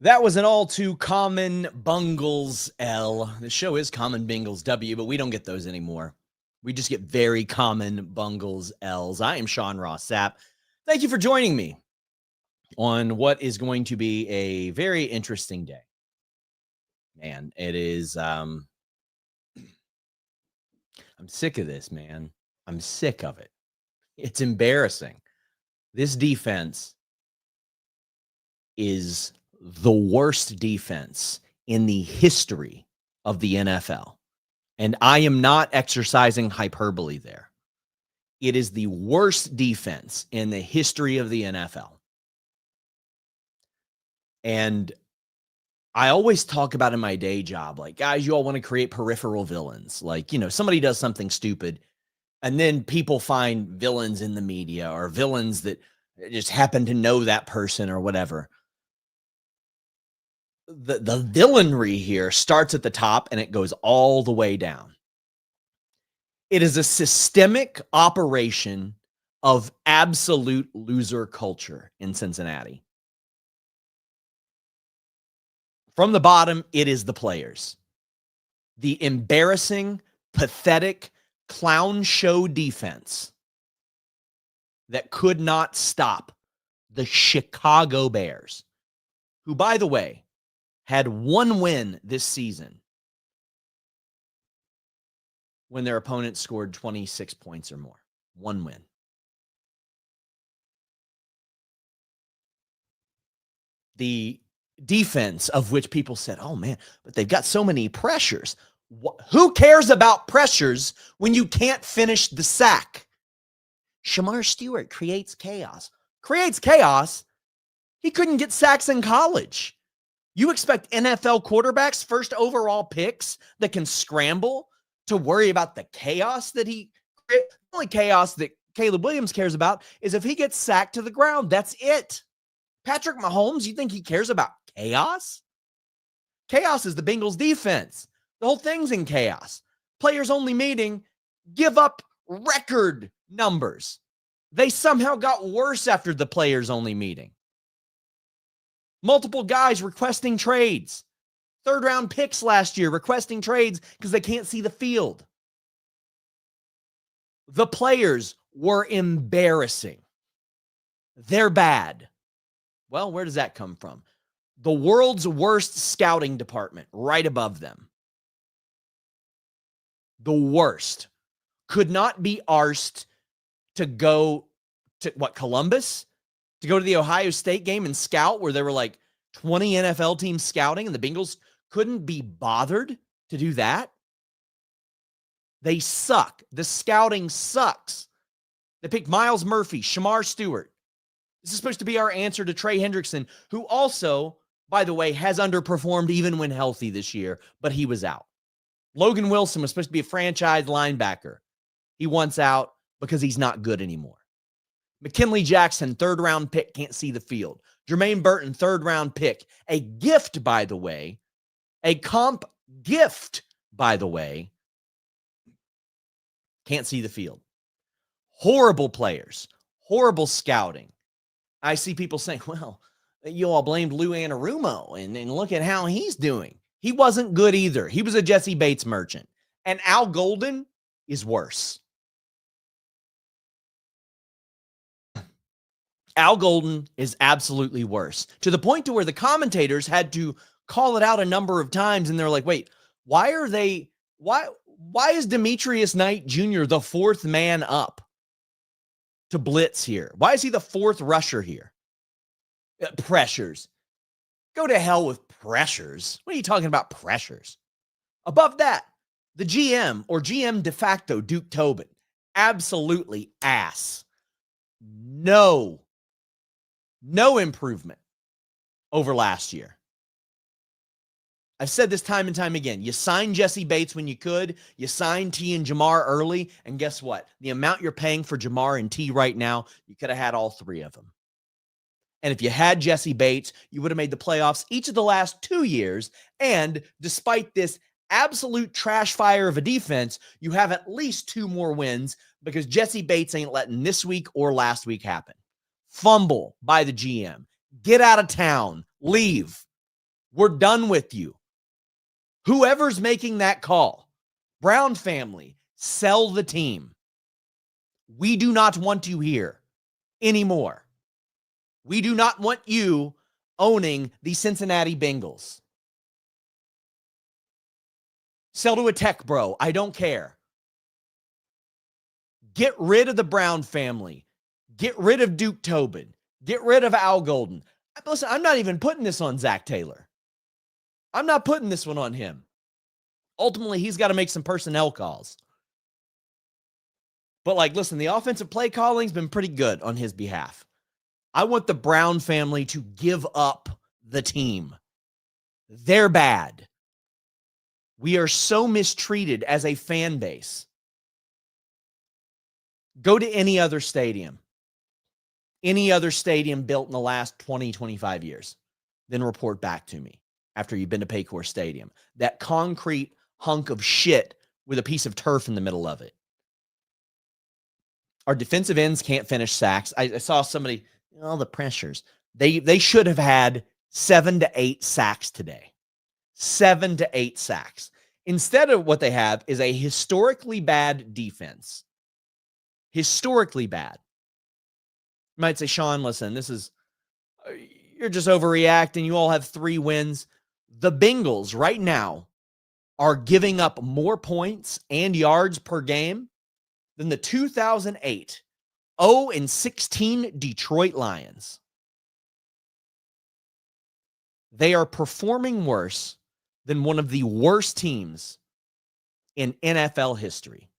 That was an all too common Bungles L. The show is common Bengals W, but we don't get those anymore. We just get very common Bungles L's. I am Sean Ross Sapp. Thank you for joining me on what is going to be a very interesting day. Man, it is I'm sick of this, man. I'm sick of it. It's embarrassing. This defense is the worst defense in the history of the NFL. And I am not exercising hyperbole there. It is the worst defense in the history of the NFL. And I always talk about in my day job, like, guys, you all want to create peripheral villains. Like, somebody does something stupid, and then people find villains in the media or villains that just happen to know that person or whatever. The villainry here starts at the top and it goes all the way down. It is a systemic operation of absolute loser culture in Cincinnati. From the bottom, it is the players. The embarrassing, pathetic, clown show defense that could not stop the Chicago Bears, who, by the way, had one win this season when their opponent scored 26 points or more. One win. The defense of which people said, oh man, but they've got so many pressures. Who cares about pressures when you can't finish the sack? Shamar Stewart creates chaos. Creates chaos? He couldn't get sacks in college. You expect NFL quarterbacks, first overall picks that can scramble to worry about the chaos that he creates? The only chaos that Caleb Williams cares about is if he gets sacked to the ground. That's it. Patrick Mahomes, you think he cares about chaos? Chaos is the Bengals defense. The whole thing's in chaos. Players only meeting give up record numbers. They somehow got worse after the players only meeting. Multiple guys requesting trades. Third round picks last year requesting trades because they can't see the field. The players were embarrassing. They're bad. Well, where does that come from? The world's worst scouting department, right above them. The worst. Could not be arsed to go to, Columbus? To go to the Ohio State game and scout where there were like 20 NFL teams scouting and the Bengals couldn't be bothered to do that? They suck. The scouting sucks. They picked Myles Murphy, Shamar Stewart. This is supposed to be our answer to Trey Hendrickson, who also, by the way, has underperformed even when healthy this year, but he was out. Logan Wilson was supposed to be a franchise linebacker. He wants out because he's not good anymore. McKinley Jackson, third-round pick, can't see the field. Jermaine Burton, third-round pick. A gift, by the way. A comp gift, by the way. Can't see the field. Horrible players. Horrible scouting. I see people saying, well, you all blamed Lou Anarumo, and look at how he's doing. He wasn't good either. He was a Jesse Bates merchant. And Al Golden is worse. Al Golden is absolutely worse, to the point to where the commentators had to call it out a number of times. And they're like, wait, why is Demetrius Knight Jr. the fourth man up to blitz here? Why is he the fourth rusher here? Pressures. Go to hell with pressures. What are you talking about, pressures? Above that, the GM or GM de facto, Duke Tobin, absolutely ass. No improvement over last year. I've said this time and time again. You signed Jesse Bates when you could. You signed T and Jamar early. And guess what? The amount you're paying for Jamar and T right now, you could have had all three of them. And if you had Jesse Bates, you would have made the playoffs each of the last 2 years. And despite this absolute trash fire of a defense, you have at least 2 more wins because Jesse Bates ain't letting this week or last week happen. Fumble by the GM. Get out of town. Leave. We're done with you. Whoever's making that call, Brown family, sell the team. We do not want you here anymore. We do not want you owning the Cincinnati Bengals. Sell to a tech bro. I don't care. Get rid of the Brown family. Get rid of Duke Tobin. Get rid of Al Golden. Listen, I'm not even putting this on Zach Taylor. I'm not putting this one on him. Ultimately, he's got to make some personnel calls. But listen, the offensive play calling's been pretty good on his behalf. I want the Brown family to give up the team. They're bad. We are so mistreated as a fan base. Go to any other stadium built in the last 20, 25 years, then report back to me after you've been to Paycor Stadium. That concrete hunk of shit with a piece of turf in the middle of it. Our defensive ends can't finish sacks. I saw somebody, all the pressures. They should have had 7 to 8 sacks today. 7 to 8 sacks. Instead of what they have is a historically bad defense. Historically bad. You might say, Sean, listen, you're just overreacting. You all have 3 wins. The Bengals right now are giving up more points and yards per game than the 2008 0-16 Detroit Lions. They are performing worse than one of the worst teams in NFL history.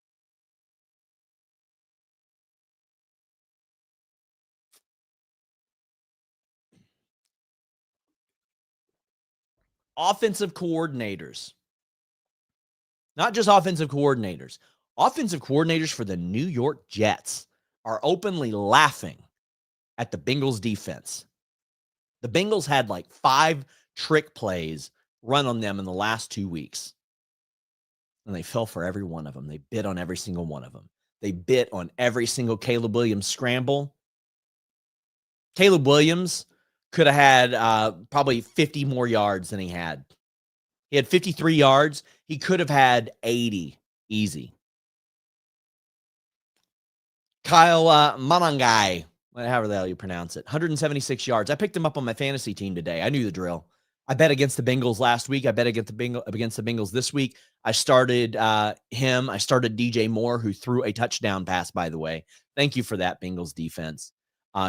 Offensive coordinators, not just offensive coordinators for the New York Jets are openly laughing at the Bengals defense. The Bengals had 5 trick plays run on them in the last 2 weeks. And they fell for every one of them. They bit on every single one of them. They bit on every single Caleb Williams scramble. Caleb Williams could have had probably 50 more yards than he had. He had 53 yards. He could have had 80 easy. Kyle Manangai, however the hell you pronounce it, 176 yards. I picked him up on my fantasy team today. I knew the drill. I bet against the Bengals last week. I bet against the Bengals this week. I started him. I started DJ Moore, who threw a touchdown pass, by the way. Thank you for that, Bengals defense.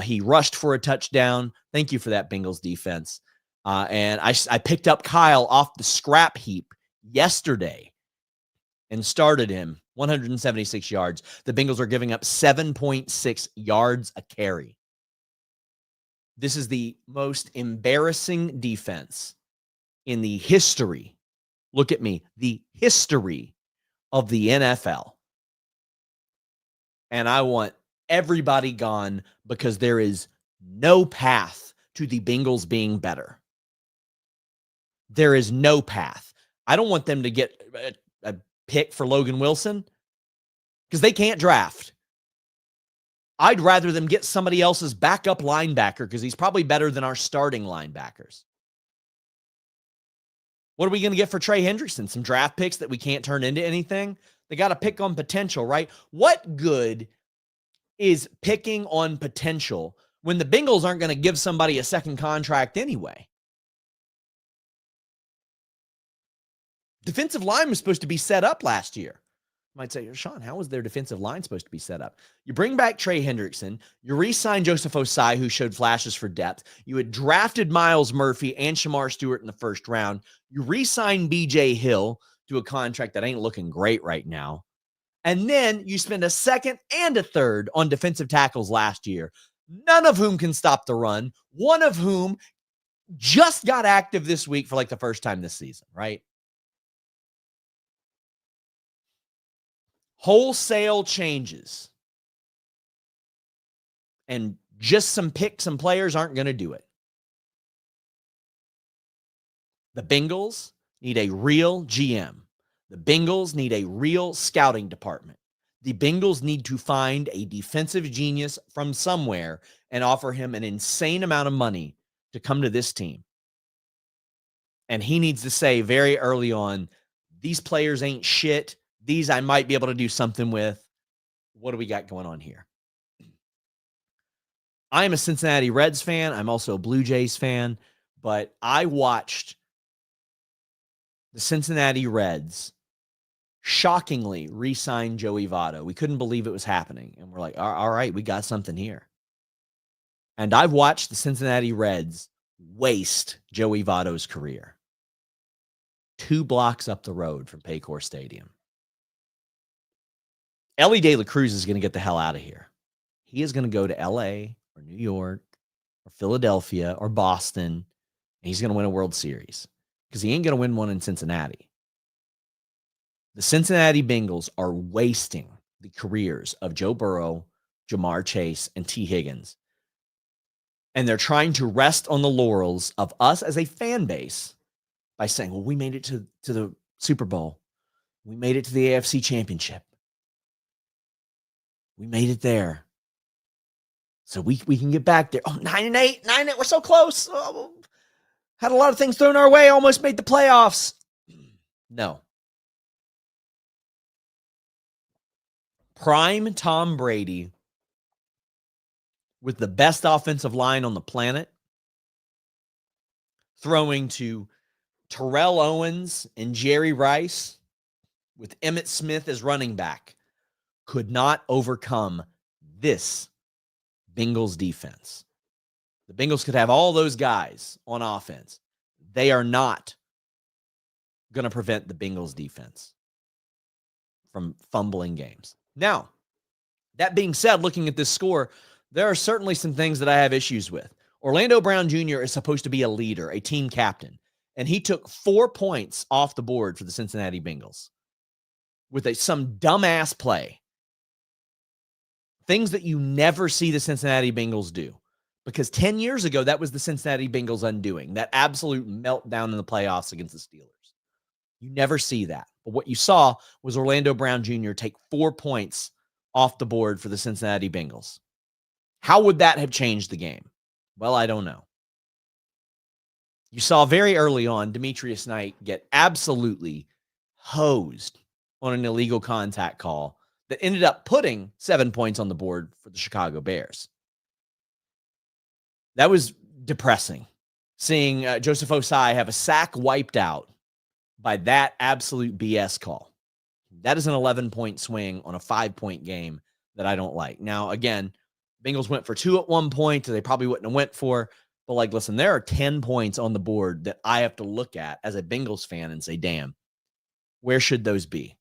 He rushed for a touchdown. Thank you for that, Bengals defense. And I picked up Kyle off the scrap heap yesterday and started him. 176 yards. The Bengals are giving up 7.6 yards a carry. This is the most embarrassing defense in the history. Look at me. The history of the NFL. And I want everybody gone because there is no path to the Bengals being better. There is no path. I don't want them to get a pick for Logan Wilson because they can't draft. I'd rather them get somebody else's backup linebacker because he's probably better than our starting linebackers. What are we going to get for Trey Hendrickson? Some draft picks that we can't turn into anything? They got to pick on potential, right? What good is picking on potential when the Bengals aren't going to give somebody a second contract anyway? Defensive line was supposed to be set up last year. You might say, Sean, how was their defensive line supposed to be set up? You bring back Trey Hendrickson. You re-sign Joseph Osai, who showed flashes for depth. You had drafted Miles Murphy and Shamar Stewart in the first round. You re-sign B.J. Hill to a contract that ain't looking great right now. And then you spend a second and a third on defensive tackles last year, none of whom can stop the run, one of whom just got active this week for the first time this season, right? Wholesale changes. And just some players aren't going to do it. The Bengals need a real GM. The Bengals need a real scouting department. The Bengals need to find a defensive genius from somewhere and offer him an insane amount of money to come to this team. And he needs to say very early on, these players ain't shit. These I might be able to do something with. What do we got going on here? I am a Cincinnati Reds fan. I'm also a Blue Jays fan. But I watched the Cincinnati Reds shockingly re-sign Joey Votto. We couldn't believe it was happening. And we're like, all right, we got something here. And I've watched the Cincinnati Reds waste Joey Votto's career. 2 blocks up the road from Paycor Stadium. Ellie De La Cruz is going to get the hell out of here. He is going to go to LA or New York or Philadelphia or Boston, and he's going to win a World Series because he ain't going to win one in Cincinnati. The Cincinnati Bengals are wasting the careers of Joe Burrow, Jamar Chase, and T. Higgins. And they're trying to rest on the laurels of us as a fan base by saying, well, we made it to the Super Bowl. We made it to the AFC Championship. We made it there. So we can get back there. Oh, 9-8. We're so close. Oh, had a lot of things thrown our way. Almost made the playoffs. No. Prime Tom Brady with the best offensive line on the planet, throwing to Terrell Owens and Jerry Rice with Emmitt Smith as running back, could not overcome this Bengals defense. The Bengals could have all those guys on offense. They are not going to prevent the Bengals defense from fumbling games. Now, that being said, looking at this score, there are certainly some things that I have issues with. Orlando Brown Jr. is supposed to be a leader, a team captain, and he took 4 points off the board for the Cincinnati Bengals with some dumbass play. Things that you never see the Cincinnati Bengals do. Because 10 years ago, that was the Cincinnati Bengals undoing, that absolute meltdown in the playoffs against the Steelers. You never see that. But what you saw was Orlando Brown Jr. take 4 points off the board for the Cincinnati Bengals. How would that have changed the game? Well, I don't know. You saw very early on Demetrius Knight get absolutely hosed on an illegal contact call that ended up putting 7 points on the board for the Chicago Bears. That was depressing, seeing Joseph Osai have a sack wiped out by that absolute BS call. That is an 11-point swing on a 5-point game that I don't like. Now, again, Bengals went for 2 at one point, they probably wouldn't have went for. But, listen, there are 10 points on the board that I have to look at as a Bengals fan and say, damn, where should those be?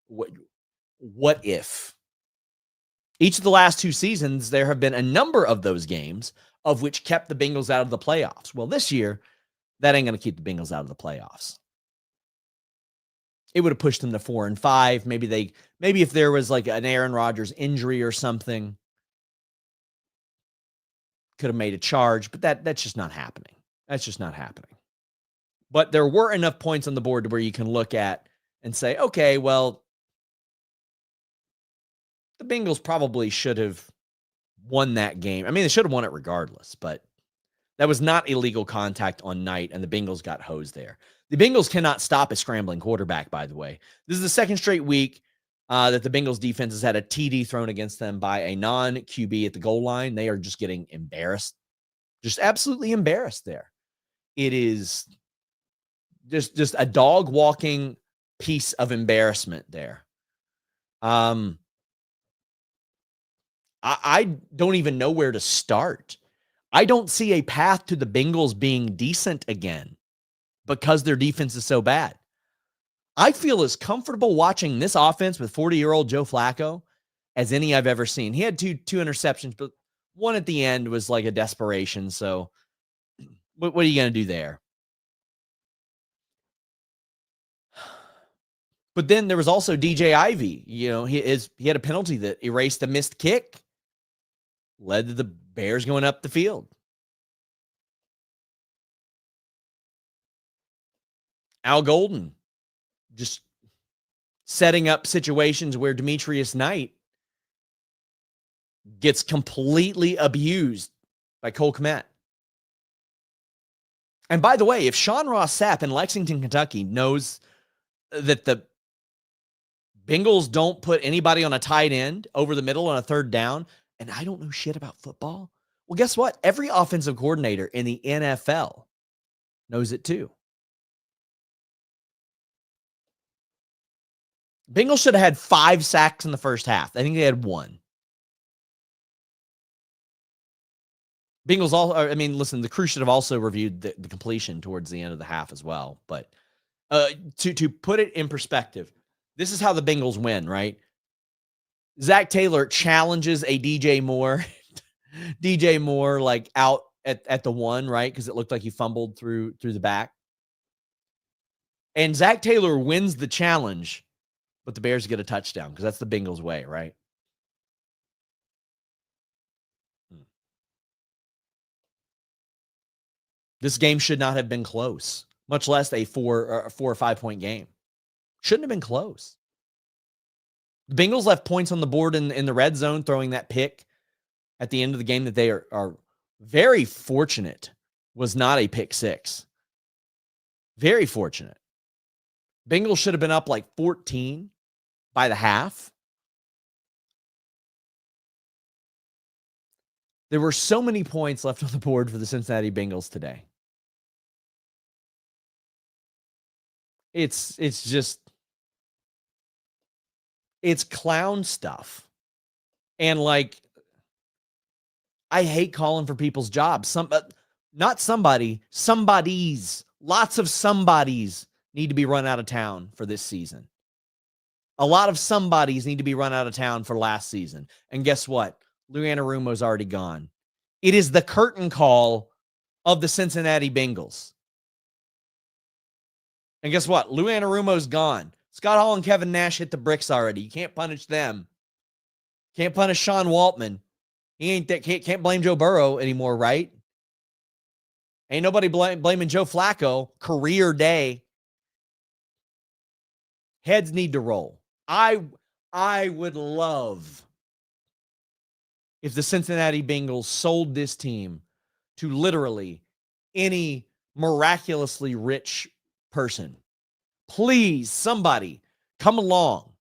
What if? Each of the last 2 seasons, there have been a number of those games of which kept the Bengals out of the playoffs. Well, this year, that ain't going to keep the Bengals out of the playoffs. It would have pushed them to 4-5. Maybe if there was like an Aaron Rodgers injury or something, could have made a charge, but that's just not happening. That's just not happening. But there were enough points on the board to where you can look at and say, okay, well, the Bengals probably should have won that game. I mean, they should have won it regardless, but that was not illegal contact on Knight, and the Bengals got hosed there. The Bengals cannot stop a scrambling quarterback, by the way. This is the second straight week that the Bengals defense has had a TD thrown against them by a non-QB at the goal line. They are just getting embarrassed, just absolutely embarrassed there. It is just a dog walking piece of embarrassment there. I don't even know where to start. I don't see a path to the Bengals being decent again because their defense is so bad. I feel as comfortable watching this offense with 40-year-old Joe Flacco as any I've ever seen. He had two interceptions, but one at the end was like a desperation. So what are you going to do there? But then there was also DJ Ivey. You know, he had a penalty that erased a missed kick, led to the Bears going up the field. Al Golden just setting up situations where Demetrius Knight gets completely abused by Cole Kmet. And by the way, if Sean Ross Sapp in Lexington, Kentucky knows that the Bengals don't put anybody on a tight end over the middle on a third down, and I don't know shit about football, well, guess what? Every offensive coordinator in the NFL knows it too. Bengals should have had 5 sacks in the first half. I think they had 1. Bengals all. I mean, listen, the crew should have also reviewed the completion towards the end of the half as well. But to put it in perspective, this is how the Bengals win, right? Zach Taylor challenges a DJ Moore, DJ Moore like out at the 1, right? Because it looked like he fumbled through the back. And Zach Taylor wins the challenge, but the Bears get a touchdown because that's the Bengals way, right? This game should not have been close, much less a 4 or 5 point game. Shouldn't have been close. The Bengals left points on the board in the red zone, throwing that pick at the end of the game that they are very fortunate was not a pick 6. Very fortunate. Bengals should have been up like 14 by the half. There were so many points left on the board for the Cincinnati Bengals today. It's just, it's clown stuff. And like, I hate calling for people's jobs. Not somebody, somebody's. Lots of somebodies need to be run out of town for this season. A lot of somebodies need to be run out of town for last season. And guess what? Lou Anarumo's already gone. It is the curtain call of the Cincinnati Bengals. And guess what? Lou Anarumo's gone. Scott Hall and Kevin Nash hit the bricks already. You can't punish them. Can't punish Sean Waltman. He ain't that. Can't blame Joe Burrow anymore, right? Ain't nobody blaming Joe Flacco. Career day. Heads need to roll. I would love if the Cincinnati Bengals sold this team to literally any miraculously rich person. Please, somebody come along.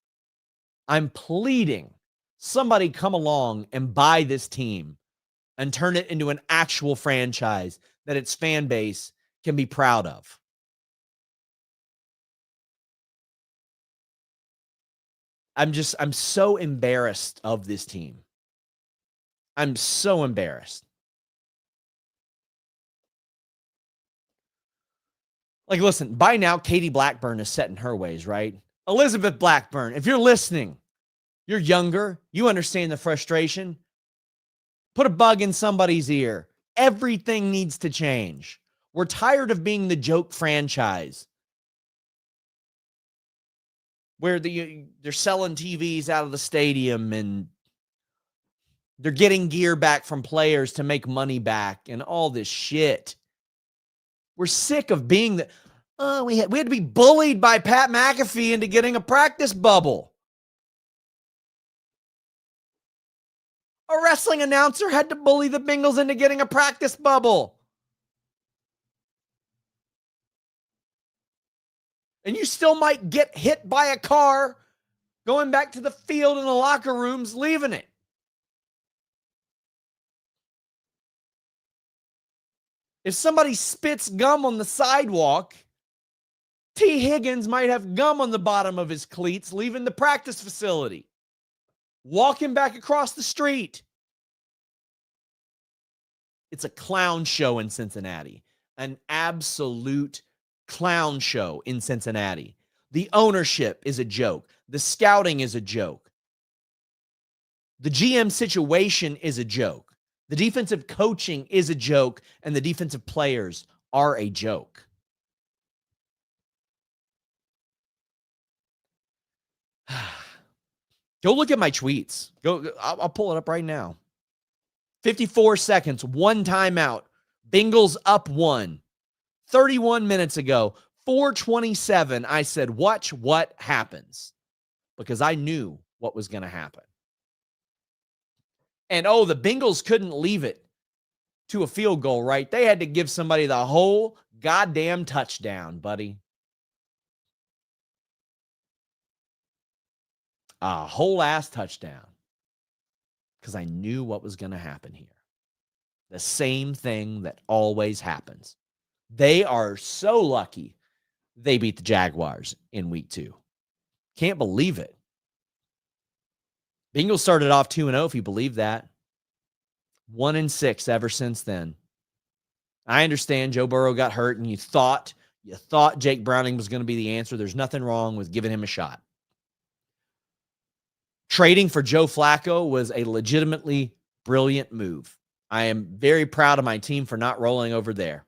I'm pleading. Somebody come along and buy this team and turn it into an actual franchise that its fan base can be proud of. I'm so embarrassed of this team. I'm so embarrassed. Like, listen, by now, Katie Blackburn is set in her ways, right? Elizabeth Blackburn, if you're listening, you're younger, you understand the frustration. Put a bug in somebody's ear. Everything needs to change. We're tired of being the joke franchise where they're selling TVs out of the stadium and they're getting gear back from players to make money back and all this shit. We're sick of being we had to be bullied by Pat McAfee into getting a practice bubble. A wrestling announcer had to bully the Bengals into getting a practice bubble. And you still might get hit by a car going back to the field and the locker rooms, leaving it. If somebody spits gum on the sidewalk, T. Higgins might have gum on the bottom of his cleats leaving the practice facility, walking back across the street. It's a clown show in Cincinnati, an absolute clown show in Cincinnati. The ownership is a joke. The scouting is a joke. The GM situation is a joke. The defensive coaching is a joke, and the defensive players are a joke. Go look at my tweets. I'll pull it up right now. 54 seconds, 1 timeout. Bengals up 1. 31 minutes ago, 4:27, I said, watch what happens. Because I knew what was going to happen. And, the Bengals couldn't leave it to a field goal, right? They had to give somebody the whole goddamn touchdown, buddy. A whole ass touchdown. Because I knew what was going to happen here. The same thing that always happens. They are so lucky they beat the Jaguars in week 2. Can't believe it. Bengals started off 2-0, if you believe that. 1-6 ever since then. I understand Joe Burrow got hurt, and you thought Jake Browning was going to be the answer. There's nothing wrong with giving him a shot. Trading for Joe Flacco was a legitimately brilliant move. I am very proud of my team for not rolling over there.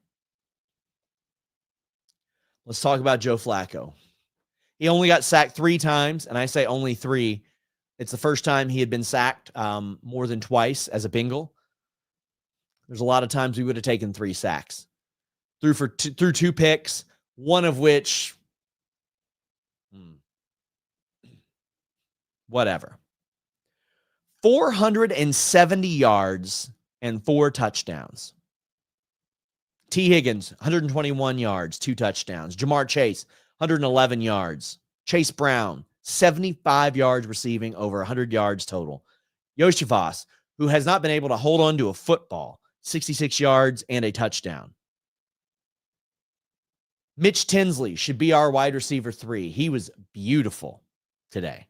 Let's talk about Joe Flacco. He only got sacked 3 times, and I say only 3. It's the first time he had been sacked more than twice as a Bengal. There's a lot of times we would have taken 3 sacks. Threw 2 picks, one of which, whatever. 470 yards and 4 touchdowns. T. Higgins, 121 yards, 2 touchdowns. Jamar Chase, 111 yards. Chase Brown, 75 yards receiving, over 100 yards total. Yoshivas, who has not been able to hold on to a football, 66 yards and a touchdown. Mitch Tinsley should be our wide receiver 3. He was beautiful today.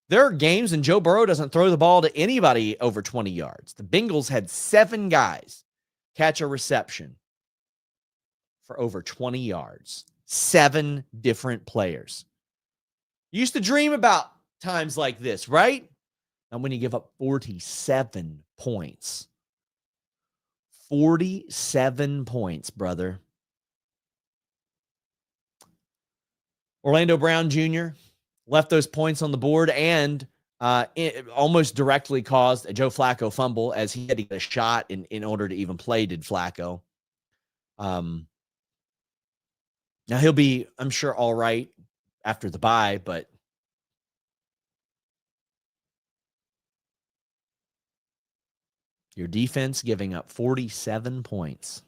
There are games and Joe Burrow doesn't throw the ball to anybody over 20 yards. The Bengals had 7 guys catch a reception for over 20 yards. 7 different players. You used to dream about times like this, right? And when you give up 47 points. 47 points, brother. Orlando Brown Jr. left those points on the board, and it almost directly caused a Joe Flacco fumble, as he had to get a shot in order to even play, did Flacco. Now he'll be, I'm sure, all right after the bye, but your defense giving up 47 points.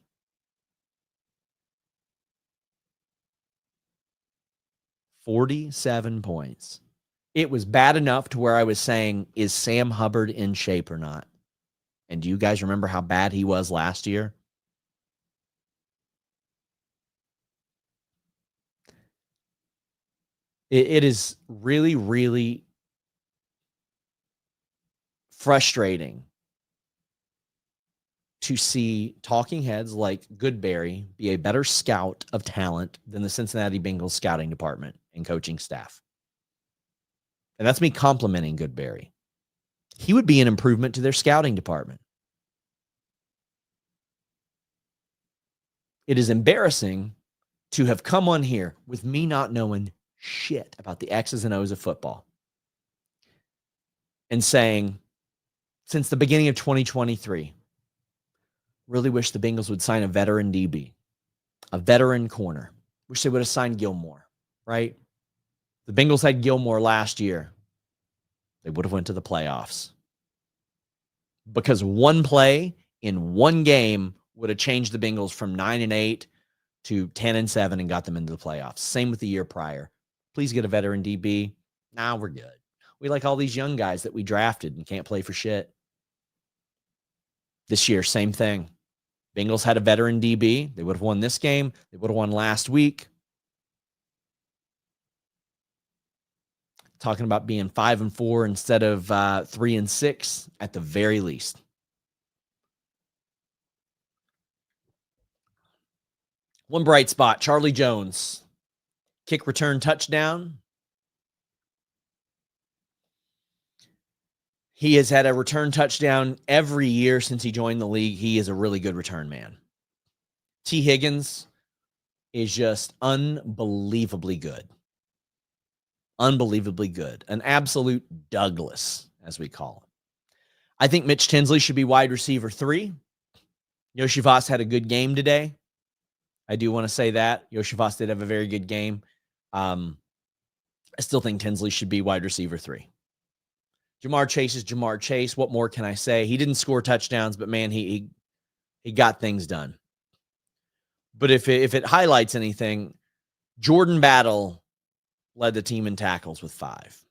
$47 points. It was bad enough to where I was saying, is Sam Hubbard in shape or not? And do you guys remember how bad he was last year? It is really, really frustrating to see talking heads like Goodberry be a better scout of talent than the Cincinnati Bengals scouting department and coaching staff. And that's me complimenting Goodberry. He would be an improvement to their scouting department. It is embarrassing to have come on here with me not knowing shit about the X's and O's of football and saying, since the beginning of 2023, really wish the Bengals would sign a veteran DB, a veteran corner. Wish they would have signed Gilmore, right? The Bengals had Gilmore last year. They would have went to the playoffs. Because one play in one game would have changed the Bengals from 9-8 to 10-7 and got them into the playoffs. Same with the year prior. Please get a veteran DB. Nah, we're good. We like all these young guys that we drafted and can't play for shit. This year, same thing. Bengals had a veteran DB. They would have won this game. They would have won last week. Talking about being 5-4 instead of 3-6 at the very least. One bright spot, Charlie Jones. Kick return touchdown. He has had a return touchdown every year since he joined the league. He is a really good return man. T. Higgins is just unbelievably good. Unbelievably good. An absolute Douglas, as we call him. I think Mitch Tinsley should be wide receiver 3. Yoshivas had a good game today. I do want to say that. Yoshivas did have a very good game. I still think Tinsley should be wide receiver 3. Jamar Chase is Jamar Chase. What more can I say? He didn't score touchdowns, but man, he got things done. But if it highlights anything, Jordan Battle led the team in tackles with 5.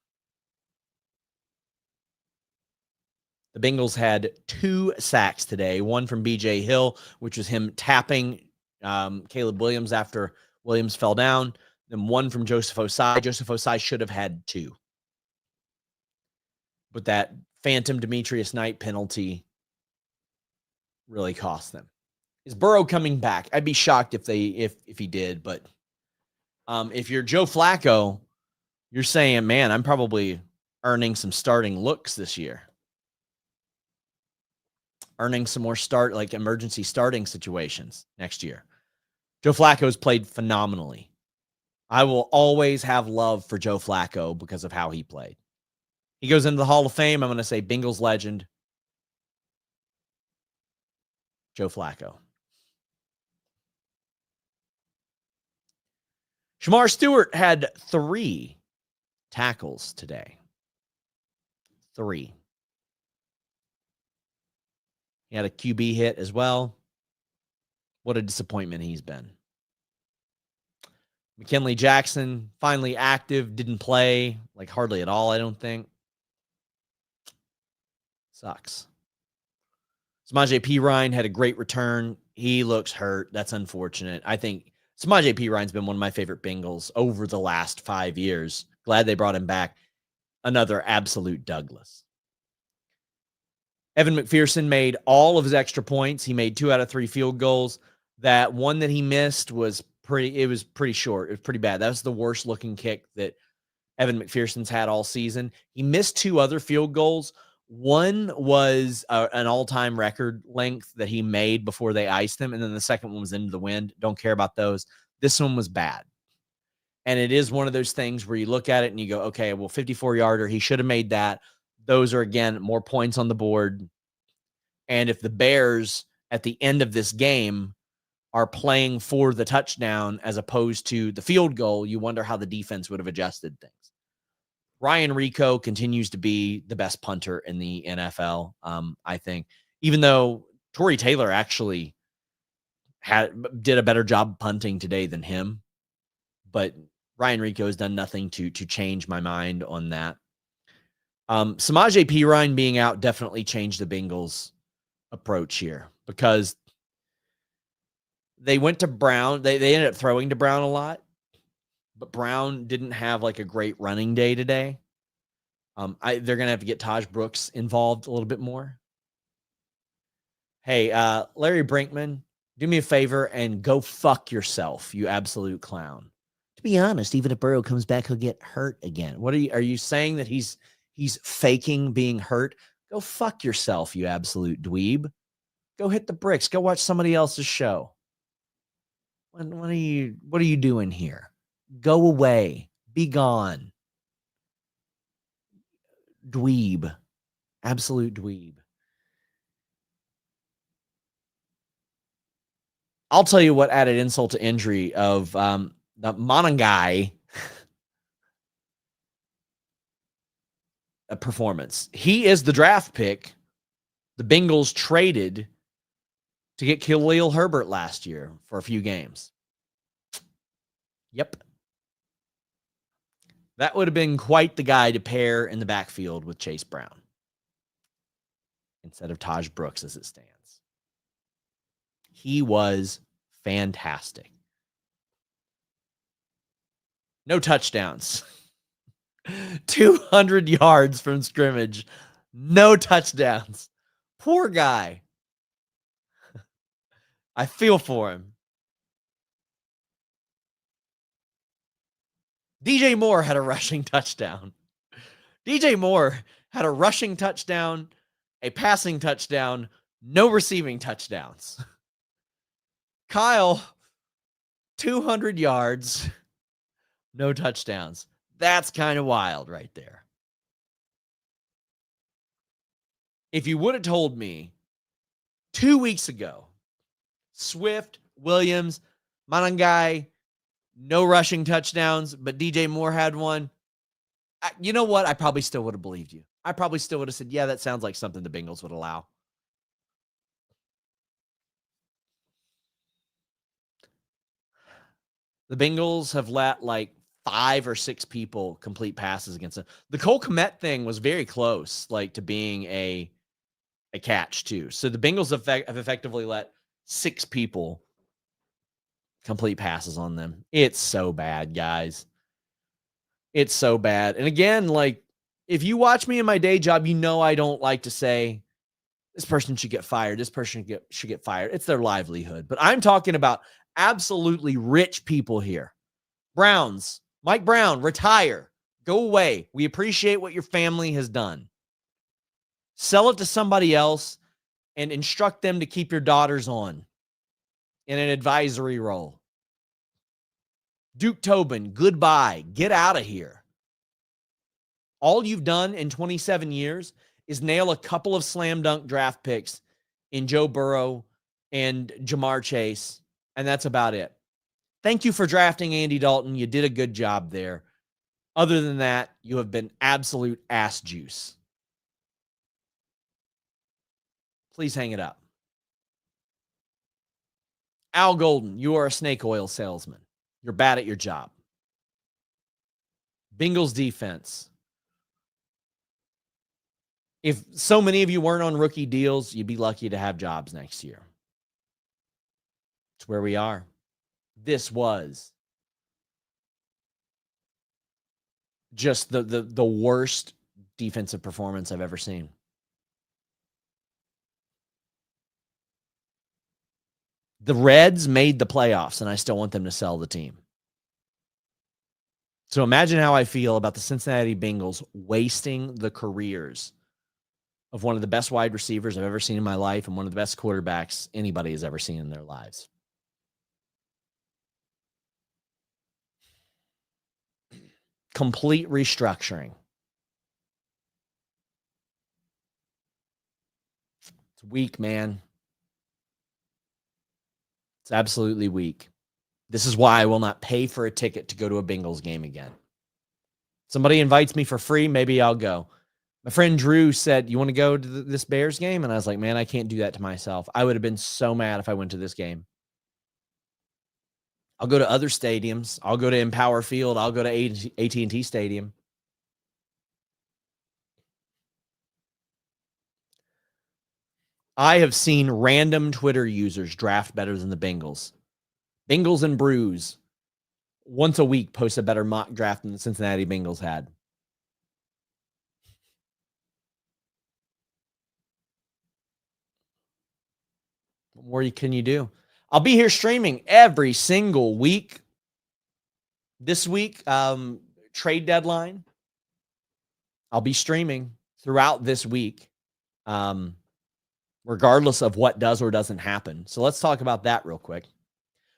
The Bengals had 2 sacks today, one from B.J. Hill, which was him tapping Caleb Williams after Williams fell down, then one from Joseph Osai. Joseph Osai should have had 2. But that phantom Demetrius Knight penalty really cost them. Is Burrow coming back? I'd be shocked if he did, but if you're Joe Flacco, you're saying, man, I'm probably earning some starting looks this year. Earning some more emergency starting situations next year. Joe Flacco's played phenomenally. I will always have love for Joe Flacco because of how he played. He goes into the Hall of Fame. I'm going to say Bengals legend, Joe Flacco. Shamar Stewart had 3 tackles today. 3. He had a QB hit as well. What a disappointment he's been. McKinley Jackson, finally active, didn't play hardly at all, I don't think. Sucks. Samaje Perine had a great return. He looks hurt. That's unfortunate. I think Samaje Perine's been one of my favorite Bengals over the last 5 years. Glad they brought him back. Another absolute Douglas. Evan McPherson made all of his extra points. He made 2 out of 3 field goals. That one that he missed was pretty short. It was pretty bad. That was the worst looking kick that Evan McPherson's had all season. He missed 2 other field goals. One was an all-time record length that he made before they iced him, and then the second one was into the wind. Don't care about those. This one was bad. And it is one of those things where you look at it and you go, okay, well, 54-yarder, he should have made that. Those are, again, more points on the board. And if the Bears at the end of this game are playing for the touchdown as opposed to the field goal, you wonder how the defense would have adjusted things. Ryan Rico continues to be the best punter in the NFL, I think, even though Torrey Taylor actually did a better job punting today than him. But Ryan Rico has done nothing to change my mind on that. Samaje Perine being out definitely changed the Bengals' approach here because they went to Brown. They ended up throwing to Brown a lot, but Brown didn't have a great running day today. They're going to have to get Taj Brooks involved a little bit more. Hey, Larry Brinkman, do me a favor and go fuck yourself, you absolute clown. To be honest, even if Burrow comes back, he'll get hurt again. Are you saying that he's faking being hurt? Go fuck yourself, you absolute dweeb. Go hit the bricks. Go watch somebody else's show. What are you doing here? Go away. Be gone. Dweeb. Absolute dweeb. I'll tell you what added insult to injury of the Monangai performance. He is the draft pick the Bengals traded to get Khalil Herbert last year for a few games. Yep. That would have been quite the guy to pair in the backfield with Chase Brown instead of Taj Brooks as it stands. He was fantastic. No touchdowns. 200 yards from scrimmage. No touchdowns. Poor guy. I feel for him. DJ Moore had a rushing touchdown. DJ Moore had a rushing touchdown, a passing touchdown, no receiving touchdowns. Kyle, 200 yards, no touchdowns. That's kind of wild right there. If you would have told me 2 weeks ago, Swift, Williams, Monangai, no rushing touchdowns, but DJ Moore had one, you know what? I probably still would have believed you. I probably still would have said, yeah, that sounds like something the Bengals would allow. The Bengals have let like 5 or 6 people complete passes against them. The Cole Kmet thing was very close, like to being a catch too. So the Bengals have effectively let 6 people complete passes on them. It's so bad, guys. It's so bad. And again, like if you watch me in my day job, you know I don't like to say this person should get fired. This person should get fired. It's their livelihood. But I'm talking about absolutely rich people here. Browns, Mike Brown, retire. Go away. We appreciate what your family has done. Sell it to somebody else and instruct them to keep your daughters on in an advisory role. Duke Tobin, goodbye. Get out of here. All you've done in 27 years is nail a couple of slam dunk draft picks in Joe Burrow and Jamar Chase, and that's about it. Thank you for drafting Andy Dalton. You did a good job there. Other than that, you have been absolute ass juice. Please hang it up. Al Golden, you are a snake oil salesman. You're bad at your job. Bengals defense. If so many of you weren't on rookie deals, you'd be lucky to have jobs next year. It's where we are. This was just the worst defensive performance I've ever seen. The Reds made the playoffs, and I still want them to sell the team. So imagine how I feel about the Cincinnati Bengals wasting the careers of one of the best wide receivers I've ever seen in my life and one of the best quarterbacks anybody has ever seen in their lives. Complete restructuring. It's weak, man. It's absolutely weak. This is why I will not pay for a ticket to go to a Bengals game again. Somebody invites me for free, maybe I'll go. My friend Drew said, you want to go to this Bears game? And I was like, man, I can't do that to myself. I would have been so mad if I went to this game. I'll go to other stadiums. I'll go to Empower Field. I'll go to AT&T Stadium. I have seen random Twitter users draft better than the Bengals. Bengals and Brews once a week post a better mock draft than the Cincinnati Bengals had. What more can you do? I'll be here streaming every single week. This week, trade deadline. I'll be streaming throughout this week, regardless of what does or doesn't happen. So let's talk about that real quick.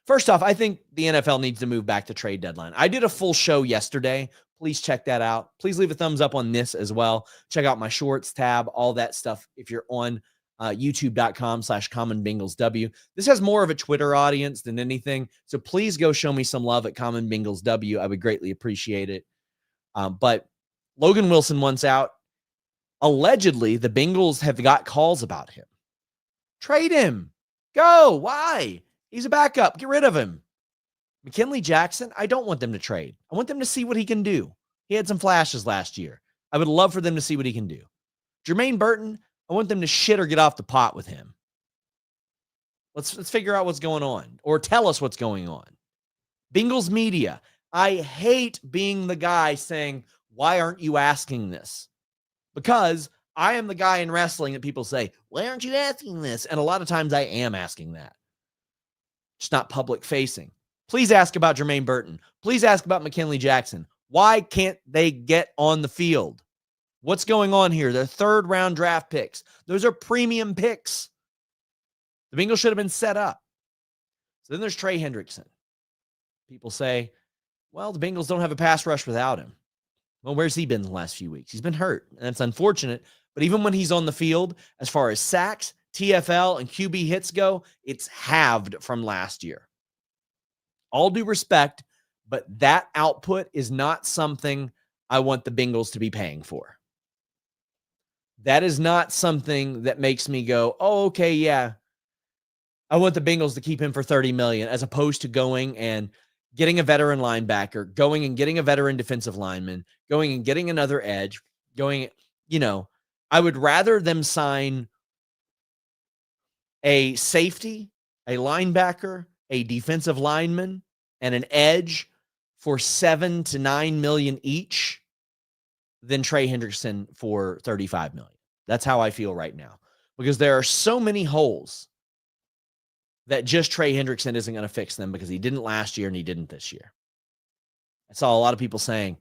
First off, I think the NFL needs to move back to trade deadline. I did a full show yesterday. Please check that out. Please leave a thumbs up on this as well. Check out my shorts tab, all that stuff if you're on youtube.com/CommonBengalsW. This has more of a Twitter audience than anything. So please go show me some love at CommonBengalsW. I would greatly appreciate it. But Logan Wilson wants out. Allegedly, the Bengals have got calls about him. Trade him. Go. Why? He's a backup. Get rid of him. McKinley Jackson, I don't want them to trade. I want them to see what he can do. He had some flashes last year. I would love for them to see what he can do. Jermaine Burton, I want them to shit or get off the pot with him. Let's figure out what's going on, or tell us what's going on. Bengals media, I hate being the guy saying, why aren't you asking this? Because I am the guy in wrestling that people say, why aren't you asking this? And a lot of times I am asking that. It's not public facing. Please ask about Jermaine Burton. Please ask about McKinley Jackson. Why can't they get on the field? What's going on here? They're third-round draft picks. Those are premium picks. The Bengals should have been set up. So then there's Trey Hendrickson. People say, well, the Bengals don't have a pass rush without him. Well, where's he been the last few weeks? He's been hurt, and that's unfortunate. But even when he's on the field, as far as sacks, TFL, and QB hits go, it's halved from last year. All due respect, but that output is not something I want the Bengals to be paying for. That is not something that makes me go, oh, okay, yeah, I want the Bengals to keep him for $30 million, as opposed to going and getting a veteran linebacker, going and getting a veteran defensive lineman, going and getting another edge, I would rather them sign a safety, a linebacker, a defensive lineman, and an edge for $7 to $9 million each than Trey Hendrickson for $35 million. That's how I feel right now, because there are so many holes that just Trey Hendrickson isn't going to fix them, because he didn't last year and he didn't this year. I saw a lot of people saying,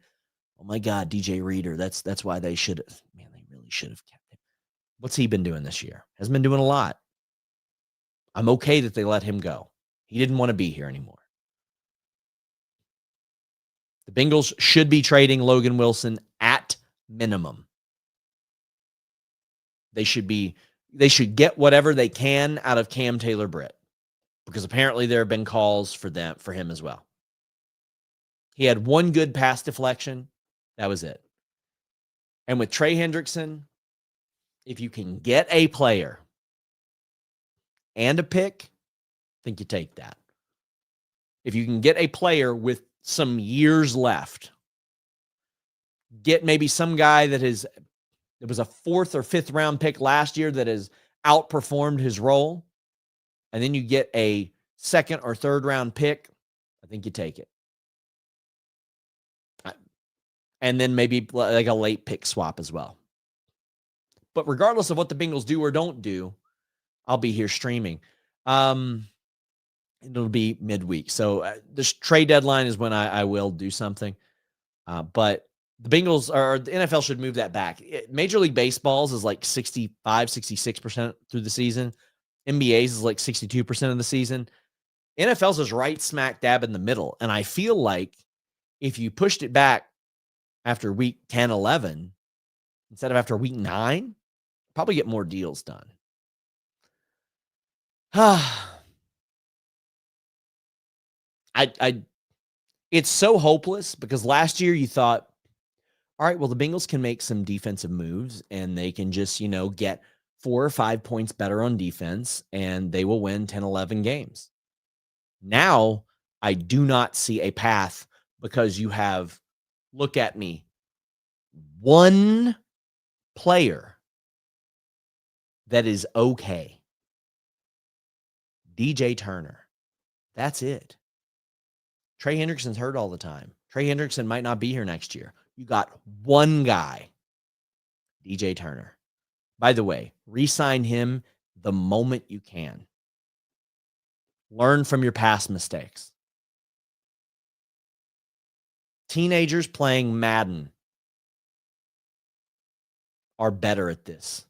"Oh my God, DJ Reader, that's why they should have." Man, they really should have kept him. What's he been doing this year? Hasn't been doing a lot. I'm okay that they let him go. He didn't want to be here anymore. The Bengals should be trading Logan Wilson at minimum. They should get whatever they can out of Cam Taylor-Britt, because apparently there have been calls for him as well. He had one good pass deflection. That was it. And with Trey Hendrickson, if you can get a player and a pick, I think you take that. If you can get a player with some years left, get maybe some guy that was a 4th or 5th round pick last year that has outperformed his role, and then you get a 2nd or 3rd round pick, I think you take it. And then maybe like a late pick swap as well. But regardless of what the Bengals do or don't do, I'll be here streaming. It'll be midweek. So this trade deadline is when I will do something. But the Bengals, or the NFL, should move that back. Major League Baseball's is like 65, 66% through the season. NBA's is like 62% of the season. NFL's is right smack dab in the middle. And I feel like if you pushed it back after week 10, 11, instead of after week 9, probably get more deals done. It's so hopeless, because last year you thought, all right, well, the Bengals can make some defensive moves and they can just, get 4 or 5 points better on defense and they will win 10, 11 games. Now I do not see a path, because you have, look at me, one player that is okay. DJ Turner. That's it. Trey Hendrickson's hurt all the time. Trey Hendrickson might not be here next year. You got one guy, DJ Turner. By the way, re-sign him the moment you can. Learn from your past mistakes. Teenagers playing Madden are better at this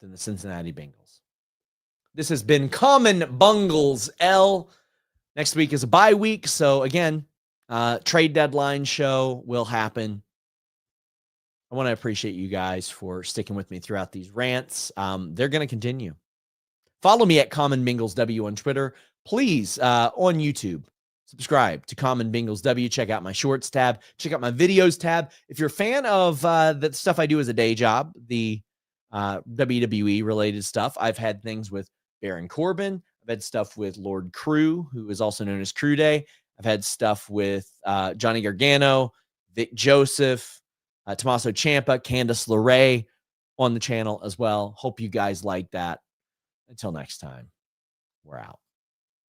than the Cincinnati Bengals. This has been Common Bungles L. Next week is a bye week. So again, trade deadline show will happen. I want to appreciate you guys for sticking with me throughout these rants. They're going to continue. Follow me at Common Bengals W on Twitter. Please, on YouTube, subscribe to Common Bengals W. Check out my shorts tab. Check out my videos tab. If you're a fan of the stuff I do as a day job, the WWE related stuff, I've had things with Baron Corbin. I've had stuff with Lord Crew, who is also known as Crew Day. I've had stuff with Johnny Gargano, Vic Joseph, Tommaso Ciampa, Candice LeRae on the channel as well. Hope you guys like that. Until next time, we're out.